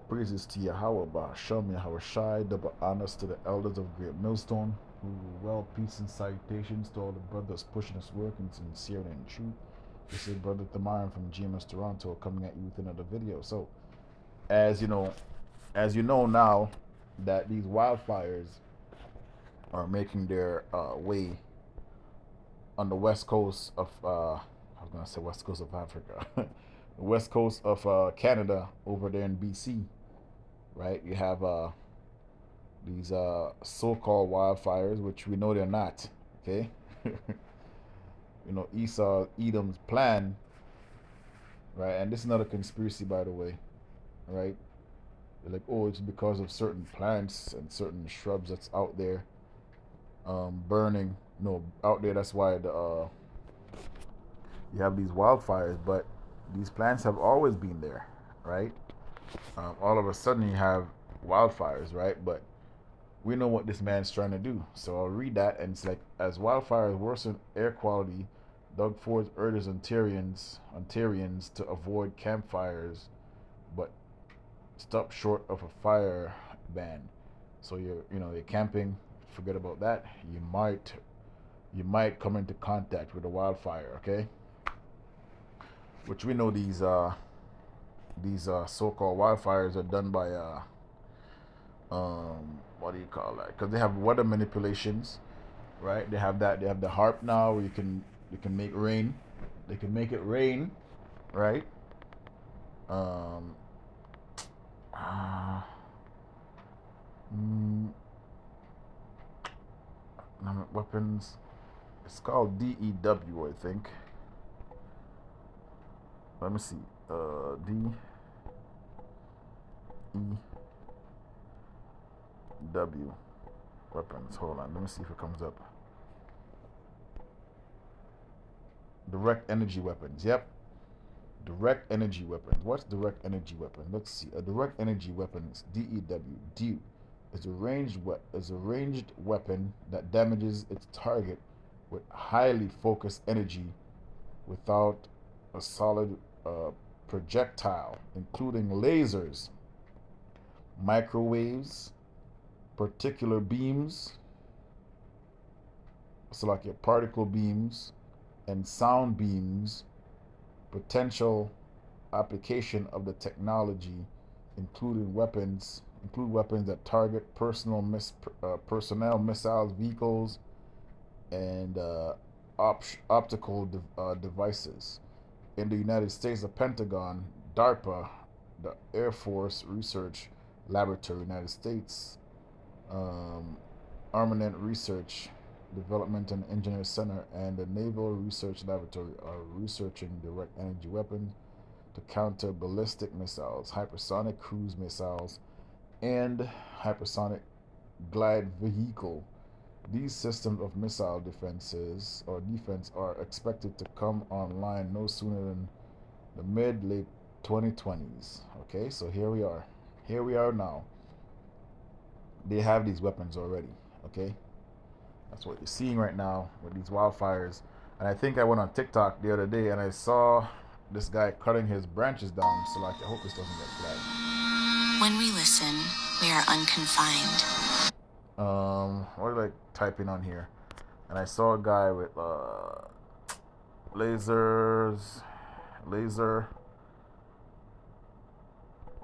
praises to Yahweh, Bahasham Yahweh Shai, double honors to the elders of Great Millstone, who well, peace and salutations to all the brothers pushing this work in sincerity and truth. This is Brother Thamaran from GMS Toronto coming at you with another video. So, as you know now that these wildfires are making their way on the west coast of, I was going to say west coast of Africa, the west coast of Canada over there in BC, right? You have these so-called wildfires, which we know they're not, okay? Esau, Edom's plan, right? And this is not a conspiracy, by the way, right? They're like, oh, it's because of certain plants and certain shrubs that's out there burning. No, out there, that's why you have these wildfires, but these plants have always been there, right? All of a sudden you have wildfires, right? But we know what this man's trying to do. So I'll read that, and it's like, as wildfires worsen air quality, Doug Ford urges Ontarians to avoid campfires, but stop short of a fire ban. So you're camping, forget about that. You might come into contact with a wildfire, okay? Which we know these so-called wildfires are done by what do you call that? Because they have weather manipulations, right? They have that. They have the HARP now, where you can make rain. They can make it rain, right? Weapons. It's called DEW, I think. Let me see. DEW weapons. Hold on. Let me see if it comes up. Direct energy weapons. Yep. Direct energy weapons. What's direct energy weapon? Let's see. A direct energy weapon is DEW. DEW is a ranged weapon that damages its target with highly focused energy without a solid projectile, including lasers, microwaves, particular beams, so like your particle beams, and sound beams. Potential application of the technology include weapons that target personnel, missiles, vehicles, and optical devices. In the United States, the Pentagon, DARPA, the Air Force Research Laboratory, United States, Armament Research, Development and Engineering Center, and the Naval Research Laboratory are researching direct energy weapons to counter ballistic missiles, hypersonic cruise missiles, and hypersonic glide vehicle. These systems of missile defense are expected to come online no sooner than the mid-late 2020s. Okay, so here we are. Here we are now. They have these weapons already. Okay, that's what you're seeing right now with these wildfires. And I think I went on TikTok the other day and I saw this guy cutting his branches down. So like, I hope this doesn't get flagged. When we listen, we are unconfined. What did I type in on here? And I saw a guy with laser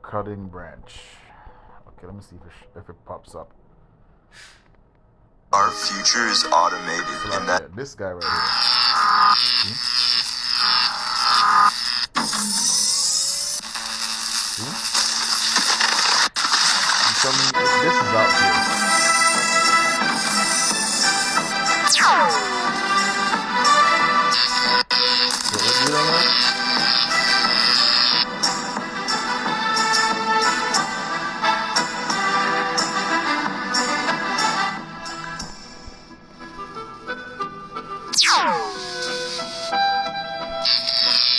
cutting branch. Okay, let me see if it pops up. Our future is automated, so like, and that this guy right here. See? You tell me if this is out here. So what you don't know?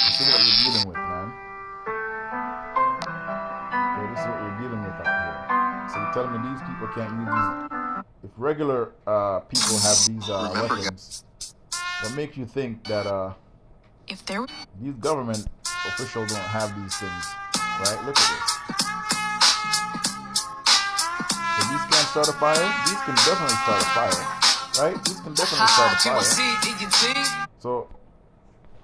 This is what we're dealing with, man. Okay, this is what we're dealing with out here. So you're telling me these people can't use these? If regular people have these weapons, what makes you think that these government officials don't have these things, right? Look at this. start a fire. These can definitely start a fire, right? These can definitely start a fire. So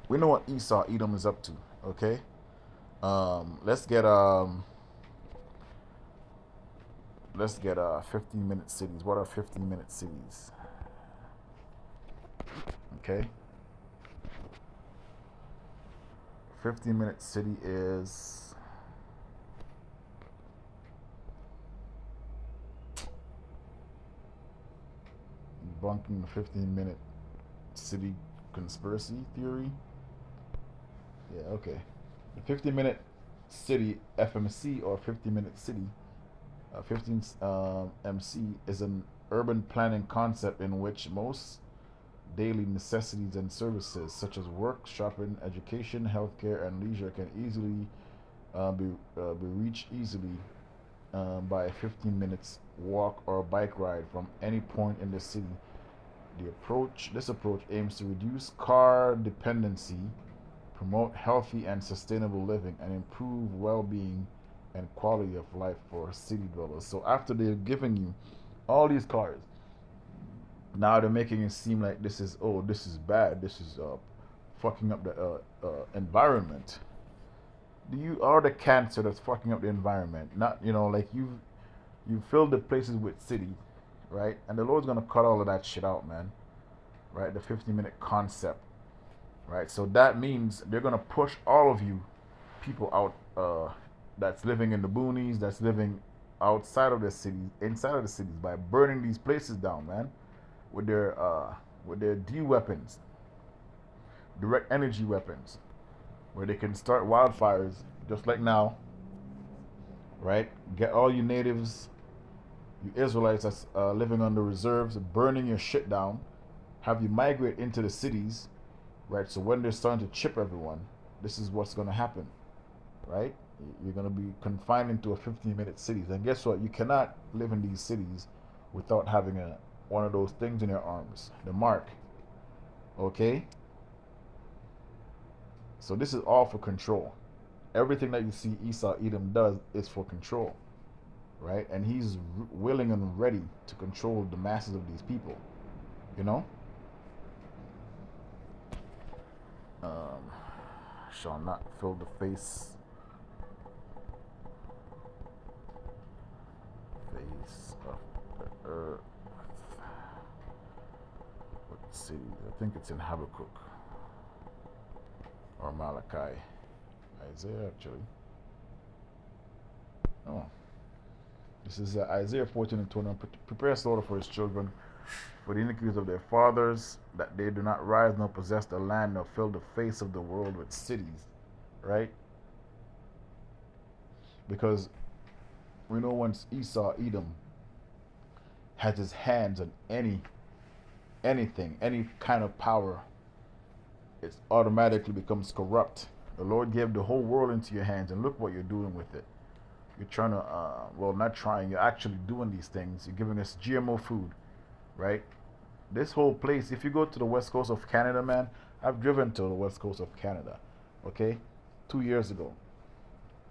we know what Esau Edom is up to. Okay. Let's get 15-minute cities. What are 15-minute cities? Okay. 15-minute city is debunking the 15-minute city conspiracy theory. Yeah, okay. The 15-minute city FMC or 15-minute city 15 MC is an urban planning concept in which most daily necessities and services such as work, shopping, education, healthcare, and leisure can easily be reached easily by a 15 minutes walk or bike ride from any point in the city. This approach aims to reduce car dependency, promote healthy and sustainable living, and improve well-being and quality of life for city dwellers. So after they've given you all these cars, now they're making it seem like this is bad. This is fucking up the environment. You are the cancer that's fucking up the environment. Not like you filled the places with city, right? And the Lord's gonna cut all of that shit out, man. Right? The 15-minute concept, right? So that means they're gonna push all of you people out. That's living in the boonies, that's living outside of the cities, inside of the cities, by burning these places down, man, with their D weapons, direct energy weapons, where they can start wildfires just like now, right? Get all you natives, you Israelites that's living on the reserves, burning your shit down, have you migrate into the cities, right? So when they're starting to chip everyone, this is what's going to happen, right? You're going to be confined into a 15-minute cities. And guess what? You cannot live in these cities without having one of those things in your arms, the mark. Okay? So this is all for control. Everything that you see Esau Edom does is for control, right? And he's willing and ready to control the masses of these people, you know? Shall not fill the face of the earth. What city? I think it's in Habakkuk or Malachi. Isaiah, actually. Oh. This is Isaiah 14 and 21. Prepare slaughter for his children, for the iniquities of their fathers, that they do not rise nor possess the land, nor fill the face of the world with cities. Right? Because we know once Esau, Edom, has his hands on anything, any kind of power, it automatically becomes corrupt. The Lord gave the whole world into your hands, and look what you're doing with it. You're trying to, not trying, you're actually doing these things. You're giving us GMO food, right? This whole place, if you go to the west coast of Canada, man, I've driven to the west coast of Canada, okay, 2 years ago.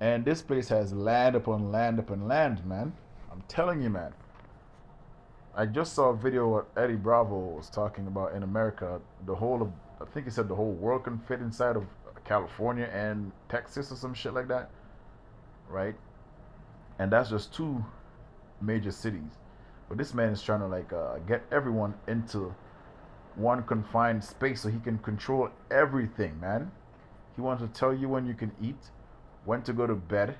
And this place has land upon land upon land, man. I'm telling you, man. I just saw a video what Eddie Bravo was talking about in America. I think he said the whole world can fit inside of California and Texas or some shit like that, right? And that's just 2 major cities. But this man is trying to get everyone into one confined space so he can control everything, man. He wants to tell you when you can eat, when to go to bed,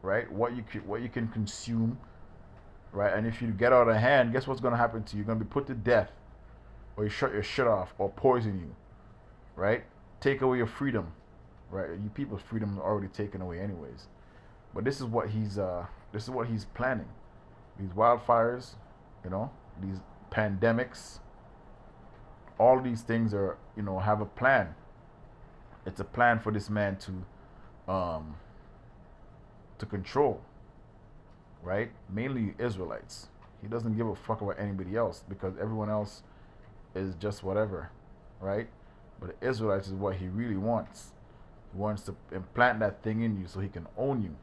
right? What you can consume, right? And if you get out of hand, guess what's going to happen to you? You're going to be put to death, or you shut your shit off, or poison you, right? Take away your freedom, right? You people's freedom is already taken away anyways. But this is what he's planning. These wildfires, these pandemics, all these things are, have a plan. It's a plan for this man to control, right? Mainly Israelites. He doesn't give a fuck about anybody else because everyone else is just whatever, right? But the Israelites is what he really wants. He wants to implant that thing in you so he can own you,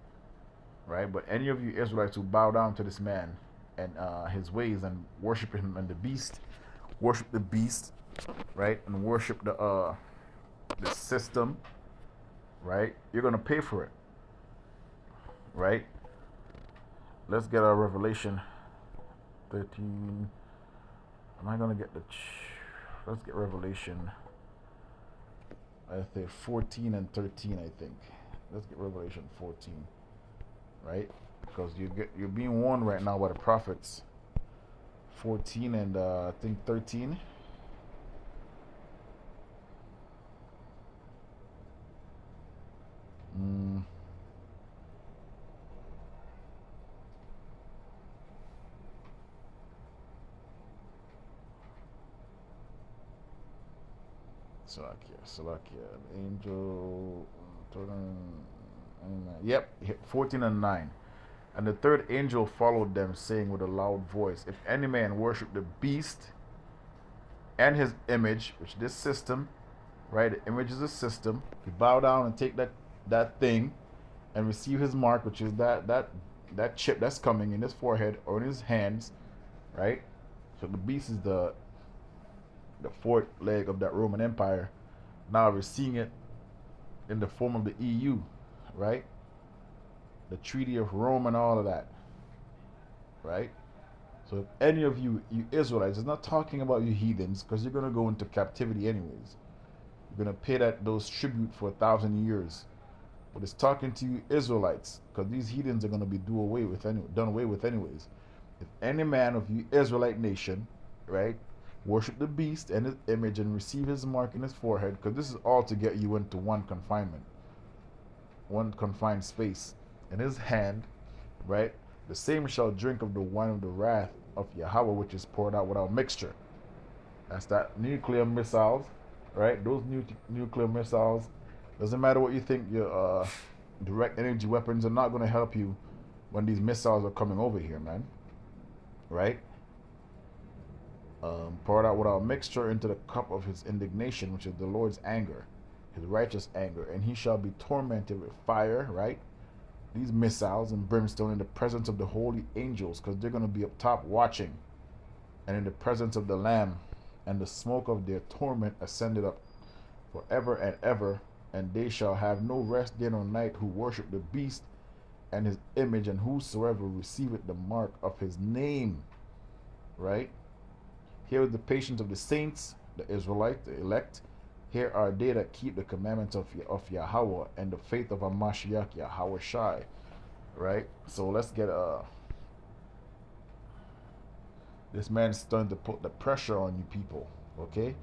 right? But any of you Israelites who bow down to this man, and his ways and worship him, and the beast, worship the beast, right, and worship the system, right, you're gonna pay for it, right? Let's get our Revelation 13. Am I gonna get let's get Revelation, I think 14 and 13, I think. Let's get Revelation 14, right? Because you're being warned right now by the prophets. 14 and I think 13. Salakia, angel, yep, 14 and 9. And the third angel followed them, saying with a loud voice, if any man worship the beast and his image, which this system, right, the image is a system, you bow down and take that thing and receive his mark, which is that chip that's coming in his forehead or in his hands, right? So the beast is the fourth leg of that Roman Empire. Now we're seeing it in the form of the EU, right? The Treaty of Rome and all of that, right? So if any of you Israelites, it's not talking about you heathens, because you're going to go into captivity anyways. You're going to pay those tribute for 1,000 years. But it's talking to you Israelites, because these heathens are going to be done away with anyways. If any man of you Israelite nation, right, worship the beast and his image and receive his mark in his forehead, because this is all to get you into one confined space, in his hand, right, the same shall drink of the wine of the wrath of Yahweh, which is poured out without mixture. That's that nuclear missiles, right? Those nuclear missiles, doesn't matter what you think, your direct energy weapons are not going to help you when these missiles are coming over here, man, right? Poured out without mixture into the cup of his indignation, which is the Lord's anger, his righteous anger, and he shall be tormented with fire, right? These missiles and brimstone in the presence of the holy angels, because they're going to be up top watching, and in the presence of the Lamb, and the smoke of their torment ascended up forever and ever, and they shall have no rest day nor night who worship the beast and his image, and whosoever receiveth the mark of his name, right? Here is the patience of the saints, the Israelite, the elect. Here are they that keep the commandments of Yahweh and the faith of Hamashiach Yahweh Shai. Right? So let's get this man's starting to put the pressure on you people. Okay?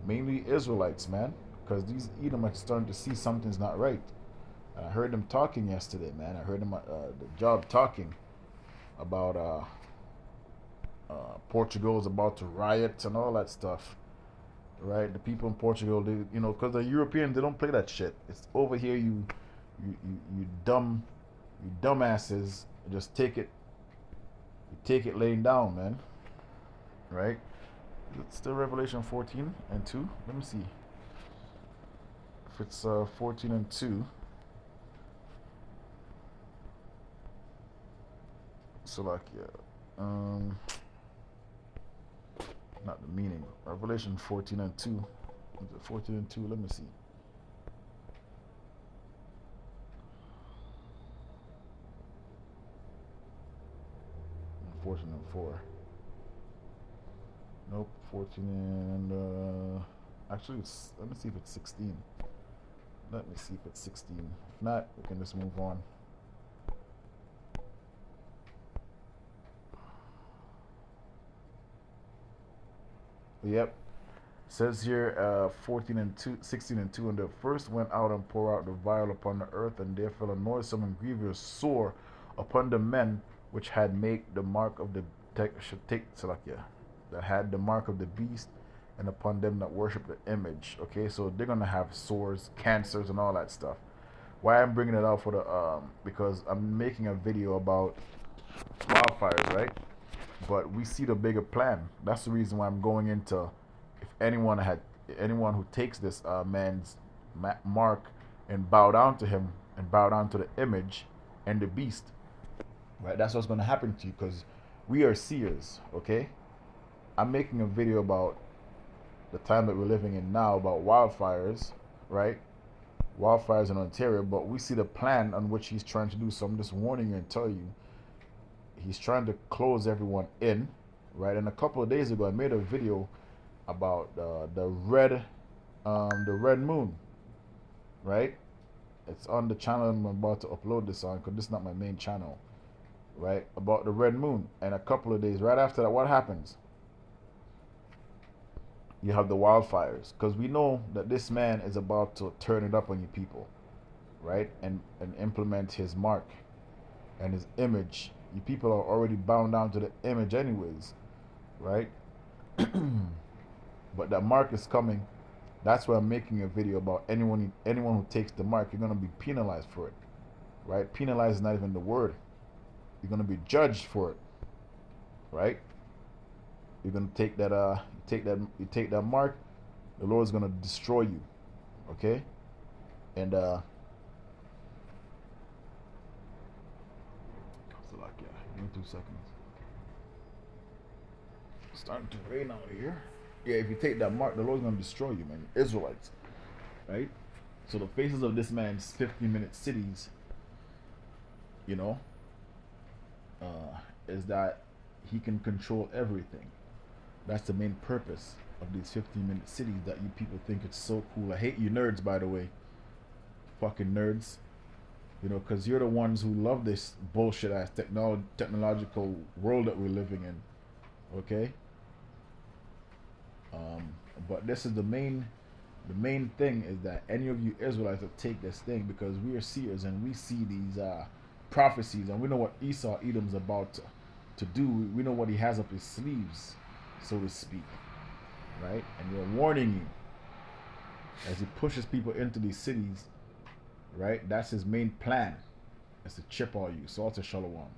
Mainly Israelites, man. Because these Edomites starting to see something's not right. And I heard them talking yesterday, man. I heard them the job talking about Portugal is about to riot and all that stuff, right? The people in Portugal, they, because the Europeans, they don't play that shit. It's over here, you dumbasses, just take it laying down, man, right? It's still Revelation 14 and 2. Let me see if it's 14 and 2. Slovakia. Not the meaning. Revelation 14 and 2. 14 and 2, let me see. 14 and 4. Nope, 14 and actually let me see if it's 16. Let me see if it's 16. If not, we can just move on. Yep. Says here 14 and 2, 16 and 2, and the first went out and poured out the vial upon the earth, and there fell a noisome and grievous sore upon the men which had made the mark of the that had the mark of the beast, and upon them that worship the image. Okay, so they're gonna have sores, cancers, and all that stuff. Why I'm bringing it out for the because I'm making a video about wildfires, right? But we see the bigger plan. That's the reason why I'm going into, if anyone who takes this man's mark and bow down to him and bow down to the image and the beast, right? That's what's going to happen to you, because We are seers, okay? I'm making a video about the time that we're living in now, about wildfires, right? Wildfires in Ontario, but we see the plan on which he's trying to do. So I'm just warning you and tell you, he's trying to close everyone in, right? And a couple of days ago, I made a video about the red moon, right? It's on the channel I'm about to upload this on, because this is not my main channel, right? About the red moon. And a couple of days right after that, what happens? You have the wildfires, because we know that this man is about to turn it up on you people, right? And implement his mark and his image. You people are already bound down to the image anyways, right? But that mark is coming. That's why I'm making a video about anyone who takes the mark. You're gonna be penalized for it, right? Penalized is not even the word. You're gonna be judged for it, right? You're gonna take that you take that mark. The Lord is gonna destroy you, okay? And give me 2 seconds. It's starting to rain out here. Yeah, if you take that mark, the Lord's gonna destroy you, man. Israelites, right? So the faces of this man's 15-minute cities, you know, is that he can control everything. That's the main purpose of these 15-minute cities that you people think it's so cool. I hate you nerds, by the way. Fucking nerds. You know, because you're the ones who love this bullshit ass technological world that we're living in. Okay? But this is the main thing is that any of you Israelites that take this thing, because we are seers and we see these prophecies and we know what Esau Edom's about to do. We know what he has up his sleeves, so to speak, right? And we're warning you as he pushes people into these cities, right? That's his main plan, is to chip all you. Salta Shalom.